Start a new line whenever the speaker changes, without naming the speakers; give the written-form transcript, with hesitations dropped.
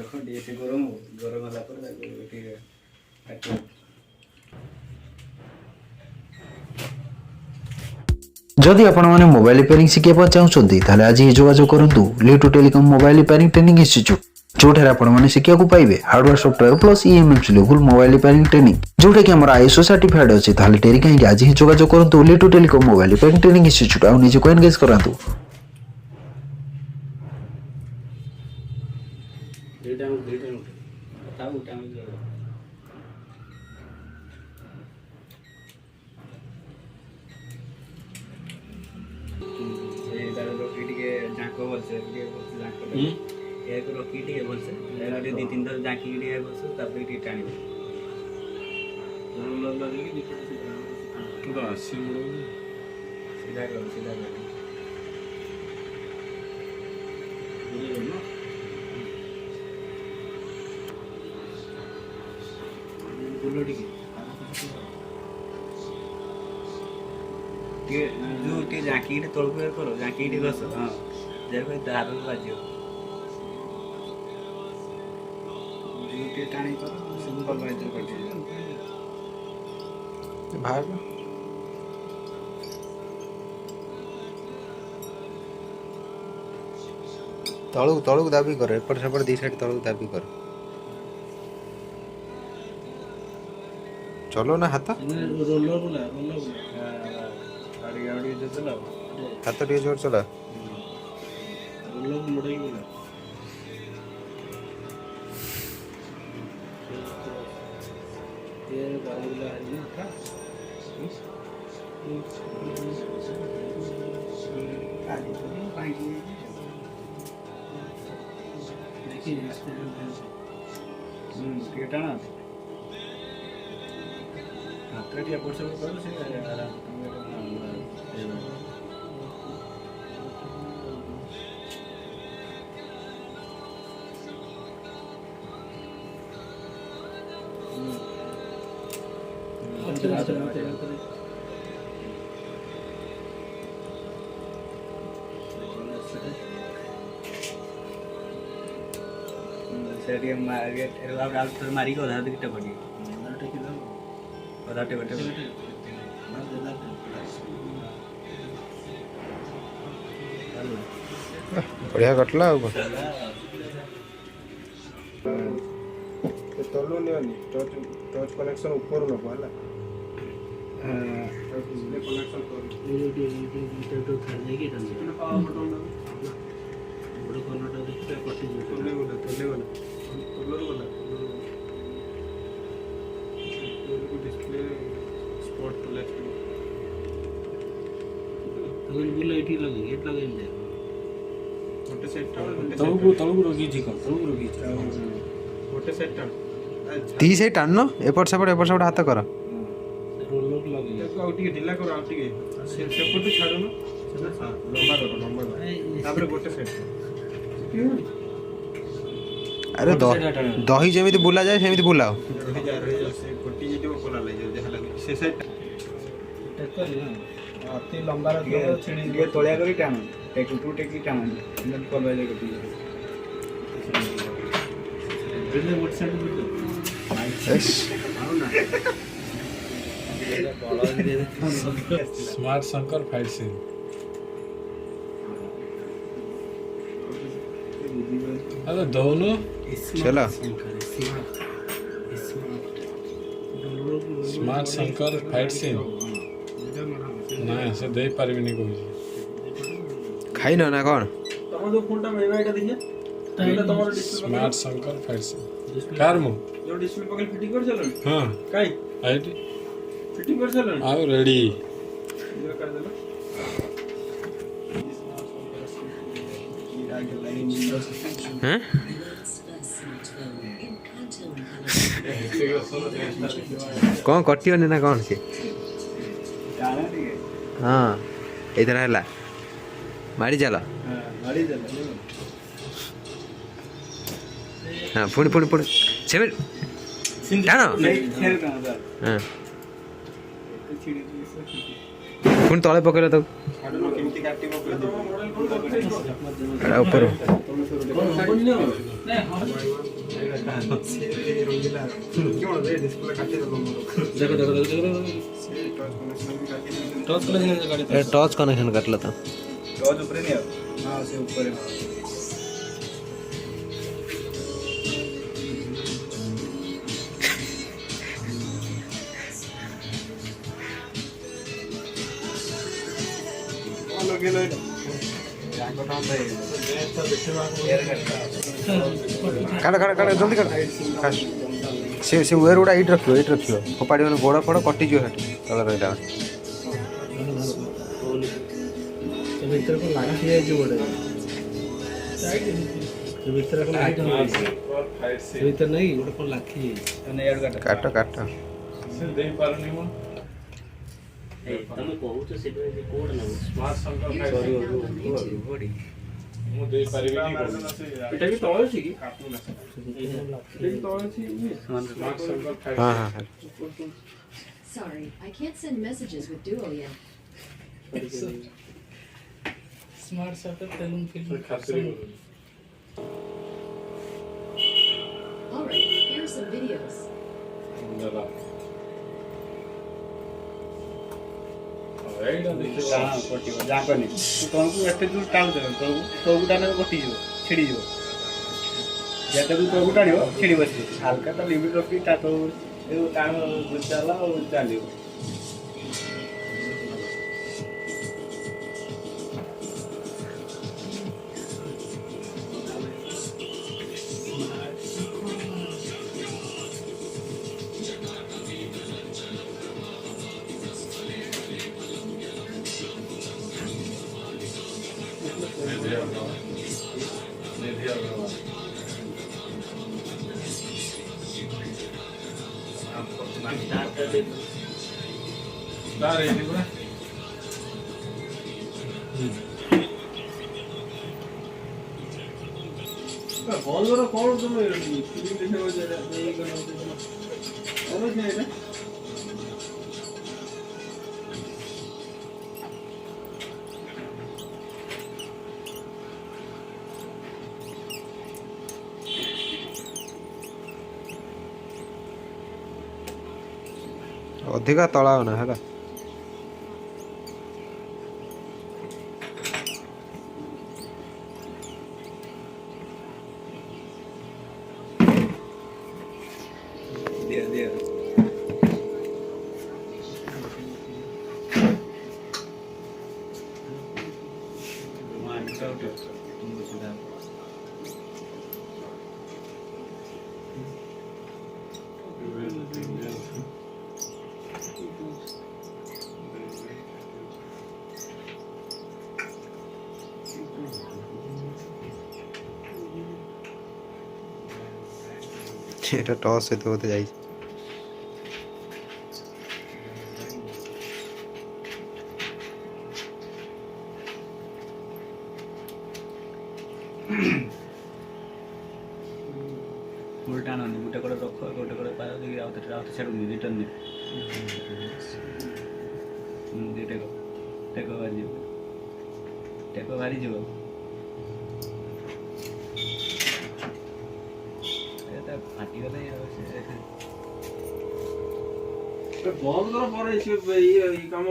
ଟିକେ ଗରମ ଗରମ ହେଲା ପରେ ଟିକେ କାଟିବ।
जदि आपण मैंने मोबाइल रिपेयरिंग शिखा चाहते हैं आज ही जोगाजोग करूँ Litu telecom mobile repairing training institute जोठार आपने शिखा पाइबे hardware software plus EMS level mobile repairing training जोटा कि आईएसओ सर्टिफाइड अच्छी डेरी कहीं आज ही जोगाजोग करूँ Litu telecom mobile repairing training institute आ निजे को एंगेज करातु।
रखी भलसे दी तीन थर झाँकी भलसे टाणी सीधा कर सीधा कर जो झाँकी तौक कर झाँकी घस हाँ जब हाथ बाज टाणी कर सिंपल वाइज
भाग तलू तलू दाबी कर एपट सेपट दी साइड तलू दाबी कर चलो ना हाथ हाथ टे जोर चला
टाणा हाथ एपट सेपट कर मारी को टे पड़ी
बढ़िया कटला
तलू नहीं टच कनेक्शन ऊपर न पहला डिस्प्ले कनेक्शन कर तो खाने की टन पावर बटन बड़ कनटा देखते कटि तले गला तलर गला डिस्प्ले स्पॉट तले तो बोला एठी लगे गेट लगे जाए गोटे सेट तळु रखी छी को तळु रखी छी गोटे सेट
ती से टाण एपट सेपट हाथ कर
रोलर लगे ताको आउटी ढिला कर आउटी से सेपट छाडो न लंबा कर तापर गोटे सेट
अरे दही जेमिति बुला जाए सेमिति बुलाओ
से गोटी जो कोला ले जे लगे से सेट अति लंबा रो छिड़ी
ये तोलिया करी टाण टेक टू टेक टाण नन को ले गोटी बिल्ले व्हाट साइड
स्मार्ट शंकर 5 से अरे दोनों
चला
स्मार्ट शंकर 5 से ना से दे पारबिनी कोई
खाई ना कौन
तम जो फोन टा मेवाइटा देखिए एटा तमरो डिस्प्ले
स्मार्ट शंकर 5 से कार मु
जो डिस्प्ले पकड़ फिटिंग कर चलो
हां
काई
आईटी
फिटिंग कर चलो
आओ रेडी
ये कर देलो
हैं कौन कटियो ना कौन से
टाणा ठीक है
हां इधर हैला मारी चला
हां मारी चलो
हाँ पुणी पुणी पुणी सेवन टाण हाँ पुणी तले पकड़ तो ऊपर
टॉर्च कनेक्शन काटला था
टॉर्च ऊपर नहीं है हां से ऊपर है
काट काट काट जल्दी काट से वेर गुड़ा इट रखियो फोपाड़ी गोड़ फड़ कटिज तले रहा भीतर को लाठी है जो बड़े भीतर को लाठी भीतर नहीं गोटे को लाठी है काट काट से दे पारनी मो
ए तमे कहू तो से कोड ना स्मार्ट संकल्प खाइ बड़ी मु दे परिबे नहीं एटा भी तळे छी कि काटू ना लेकिन तळे छी स्मार्ट संकल्प खाइ
हां हां
Sorry, I can't send messages with Duo yet.
Smart setup Telugu film
खातिर
All right, here are some videos.
दादा एटा देखि हां कोटी जापनी तोंकु एते दूर टाउ दे तो गुटाने कोटी जो छिड़ी जो जेते तू तो गुटानियो छिड़ी बसी हल्का तो लिमिट रखी ता तो ए टाण गुचाला और चालियो
अधिका तला होना है
दे मान का तुमको सुधा
এটা টস হতে হতে যাই
उल्टा ना गोटे कोड़े रख गोटे कोड़े पार देखिए आउते छाड़ू रिटर्न दे टेको भारी जीव एटा फाटी गले से बहुत बड़ा पर ये काम